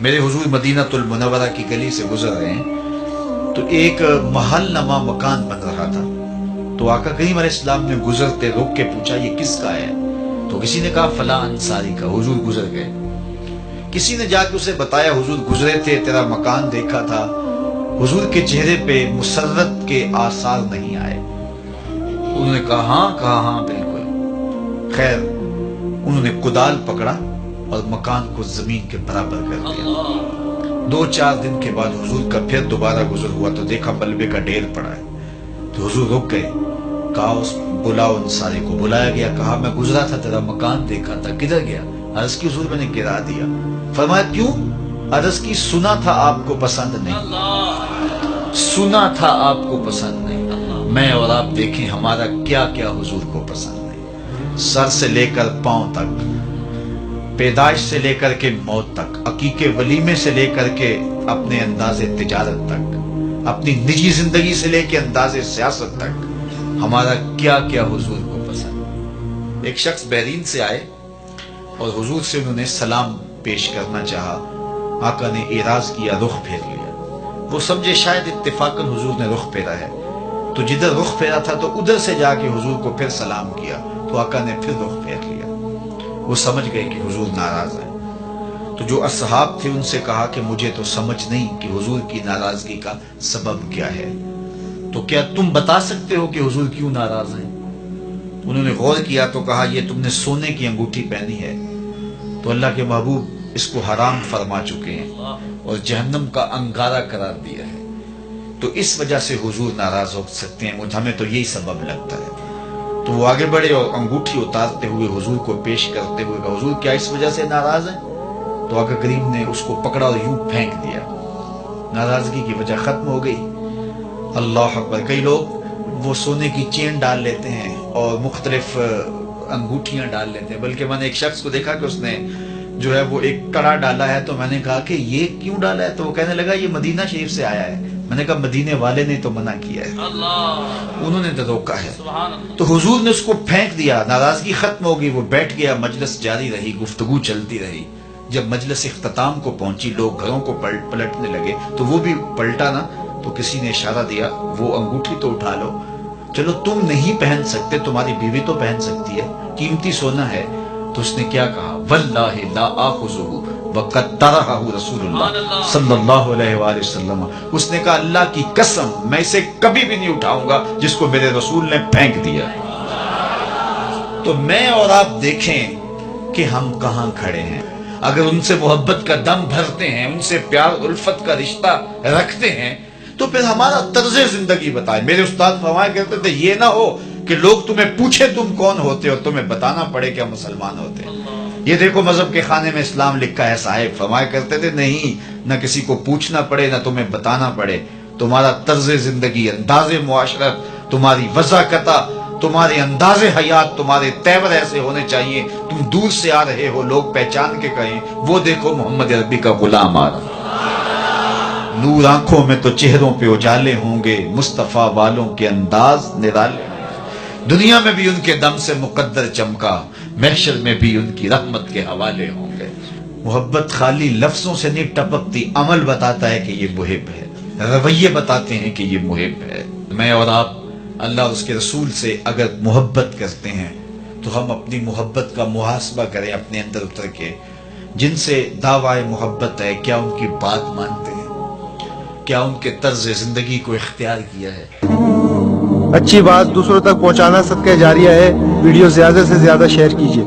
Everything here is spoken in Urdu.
میرے حضور مدینہ المنورہ کی گلی سے گزر رہے ہیں تو ایک محل نما مکان بن رہا تھا. تو آقا کریم علیہ السلام نے گزرتے روک کے پوچھا یہ کس کا ہے؟ تو کسی نے کہا فلاں انصاری کا. حضور گزر گئے. کسی نے جا کے اسے بتایا حضور گزرے تھے، تیرا مکان دیکھا تھا. حضور کے چہرے پہ مسرت کے آثار نہیں آئے. انہوں نے کہا ہاں بالکل. خیر انہوں نے کدال پکڑا اور مکان کو زمین کے برابر کر دیا. 2-4 دن کے بعد حضور کا پھر دوبارہ گزر ہوا تو دیکھا ملبے کا ڈھیر پڑا ہے. تو حضور رک گئے. کہا بلاؤ انصاری کو. بلایا گیا. کہا میں گزرا تھا، تیرا مکان دیکھا تھا، کدھر گیا؟ عرض کی حضور میں نے گرا دیا. فرمایا کیوں؟ عرض کی سنا تھا آپ کو پسند نہیں، سنا تھا آپ کو پسند نہیں. میں اور آپ دیکھیں ہمارا کیا کیا حضور کو پسند نہیں. سر سے لے کر پاؤں تک، پیدائش سے لے کر کے موت تک، عقیقے ولیمے سے لے کر کے اپنے انداز تجارت تک، اپنی نجی زندگی سے لے کے انداز سیاست تک، ہمارا کیا کیا حضور کو پسند. ایک شخص بحرین سے آئے اور حضور سے انہوں نے سلام پیش کرنا چاہا. آقا نے اعراض کیا، رخ پھیر لیا. وہ سمجھے شاید اتفاقاً حضور نے رخ پھیرا ہے، تو جدھر رخ پھیرا تھا تو ادھر سے جا کے حضور کو پھر سلام کیا. تو آقا نے پھر رخ پھیر لیا. وہ سمجھ گئے کہ حضور ناراض ہیں. تو جو اصحاب تھے ان سے کہا کہ مجھے تو سمجھ نہیں کہ حضور کی ناراضگی کا سبب کیا ہے، تو کیا تم بتا سکتے ہو کہ حضور کیوں ناراض ہیں؟ انہوں نے غور کیا تو کہا یہ تم نے سونے کی انگوٹھی پہنی ہے تو اللہ کے محبوب اس کو حرام فرما چکے ہیں اور جہنم کا انگارہ قرار دیا ہے، تو اس وجہ سے حضور ناراض ہو سکتے ہیں. ہمیں تو یہی سبب لگتا ہے. تو وہ آگے بڑھے اور انگوٹھی اتارتے ہوئے حضور کو پیش کرتے ہوئے کہا حضور کیا اس وجہ سے ناراض ہیں؟ تو آقا کریم نے اس کو پکڑا اور یوں پھینک دیا. ناراضگی کی وجہ ختم ہو گئی. اللہ اکبر. کئی لوگ وہ سونے کی چین ڈال لیتے ہیں اور مختلف انگوٹھیاں ڈال لیتے ہیں. بلکہ میں نے ایک شخص کو دیکھا کہ اس نے جو ہے وہ ایک کڑا ڈالا ہے. تو میں نے کہا کہ یہ کیوں ڈالا ہے؟ تو وہ کہنے لگا یہ مدینہ شریف سے آیا ہے. میں نے کہا مدینے والے نے تو منع کیا ہے، انہوں نے تو روکا ہے. تو حضور نے اس کو پھینک دیا. ناراضگی ختم ہو گئی. وہ بیٹھ گیا. مجلس جاری رہی، گفتگو چلتی رہی. جب مجلس اختتام کو پہنچی لوگ گھروں کو پلٹنے لگے تو وہ بھی پلٹا نا. تو کسی نے اشارہ دیا وہ انگوٹھی تو اٹھا لو. چلو تم نہیں پہن سکتے، تمہاری بیوی تو پہن سکتی ہے، قیمتی سونا ہے. تو اس نے کیا کہا؟ واللہ لا آخذہ وقد طرحہ رسول اللہ صلی اللہ علیہ وآلہ وسلم. اس نے کہا اللہ کی قسم میں اسے کبھی بھی نہیں اٹھاؤں گا جس کو میرے رسول نے پھینک دیا. تو میں اور آپ دیکھیں کہ ہم کہاں کھڑے ہیں. اگر ان سے محبت کا دم بھرتے ہیں، ان سے پیار الفت کا رشتہ رکھتے ہیں تو پھر ہمارا طرز زندگی بتائیں. میرے استاد فرمایا کرتے تھے یہ نہ ہو کہ لوگ تمہیں پوچھے تم کون ہوتے اور تمہیں بتانا پڑے کہ ہم مسلمان ہوتے ہیں. یہ دیکھو مذہب کے خانے میں اسلام لکھا ہے. صاحب فرمایا کرتے تھے نہیں، نہ کسی کو پوچھنا پڑے نہ تمہیں بتانا پڑے. تمہارا طرز زندگی، انداز معاشرت، تمہاری وضاحت، تمہارے انداز حیات، تمہارے تیور ایسے ہونے چاہیے تم دور سے آ رہے ہو لوگ پہچان کے کہیں وہ دیکھو محمد عربی کا غلام آ رہا. نور آنکھوں میں تو چہروں پہ اجالے ہوں گے، مصطفیٰ والوں کے انداز نرالے. دنیا میں بھی ان کے دم سے مقدر چمکا، محشر میں بھی ان کی رحمت کے حوالے ہوں گے. محبت خالی لفظوں سے نہیں ٹپکتی، عمل بتاتا ہے کہ یہ محب ہے، رویے بتاتے ہیں کہ یہ محب ہے. میں اور آپ اللہ اور اس کے رسول سے اگر محبت کرتے ہیں تو ہم اپنی محبت کا محاسبہ کریں اپنے اندر اتر کے. جن سے دعوی محبت ہے کیا ان کی بات مانتے ہیں؟ کیا ان کے طرز زندگی کو اختیار کیا ہے؟ اچھی بات دوسروں تک پہنچانا صدقہ جاریہ ہے. ویڈیو زیادہ سے زیادہ شیئر کیجیے.